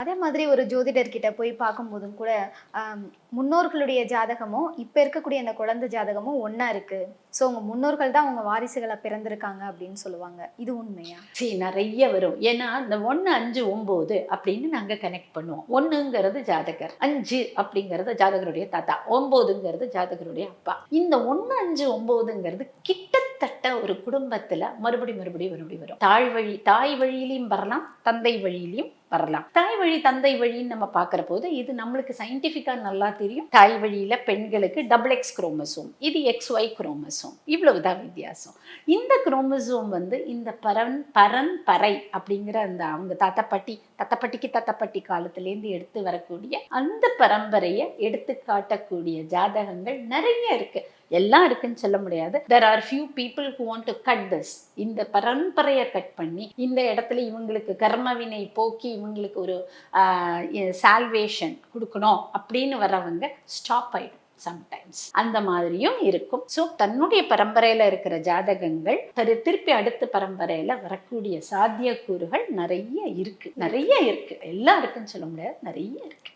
அதே மாதிரி ஒரு ஜோதிடர்கிட்ட போய் பார்க்கும்போதும் கூட ஆம், முன்னோர்களுடைய ஜாதகமும் இப்ப இருக்கக்கூடிய அந்த குழந்தை ஜாதகமும் ஒண்ணா இருக்கு. ஸோ உங்க முன்னோர்கள் தான் உங்க வாரிசுகளா பிறந்திருக்காங்க அப்படின்னு சொல்லுவாங்க. இது உண்மையா? சரி, நிறைய வரும். ஏன்னா இந்த 1, 5, 9 அப்படின்னு நாங்க கனெக்ட் பண்ணுவோம். 1ங்கிறது ஜாதகர், 5 அப்படிங்கிறது ஜாதகருடைய தாத்தா, 9ங்கிறது ஜாதகருடைய அப்பா. இந்த 1, 5, 9ங்கிறது கிட்டத்தட்ட ஒரு குடும்பத்துல மறுபடியும் வரும். தாய் வழியிலையும் வரலாம், தந்தை வழியிலையும் வரலாம். தாய் வழி தந்தை வழின்னு நம்ம பார்க்கிற போது இது நம்மளுக்கு சயின்டிஃபிக்கா நல்லா தெரியும். தாய் வழியில பெண்களுக்கு XX குரோமோசோம், இது XY குரோமோசோம், இவ்வளவுதான் வித்தியாசம். இந்த குரோமோசோம் இந்த பரம்பரை அப்படிங்கிற அந்த அவங்க தத்தப்பட்டிக்கு காலத்திலேருந்து எடுத்து வரக்கூடிய அந்த பரம்பரையை எடுத்து காட்டக்கூடிய ஜாதகங்கள் நிறைய இருக்கு. எல்லாம் இருக்குன்னு சொல்ல முடியாது. there are few people who want to cut this. இந்த பரம்பரையை கட் பண்ணி இந்த இடத்துல இவங்களுக்கு கர்மவினை போக்கி இவங்களுக்கு ஒரு சால்வேஷன் கொடுக்கணும் அப்படின்னு வரவங்க ஸ்டாப் ஆயிடும். சம்டைம்ஸ் அந்த மாதிரியும் இருக்கும். ஸோ தன்னுடைய பரம்பரையில இருக்கிற ஜாதகங்கள் திருப்பி அடுத்த பரம்பரையில வரக்கூடிய சாத்தியக்கூறுகள் நிறைய இருக்கு. எல்லாம் இருக்குன்னு சொல்ல முடியாது, நிறைய இருக்கு.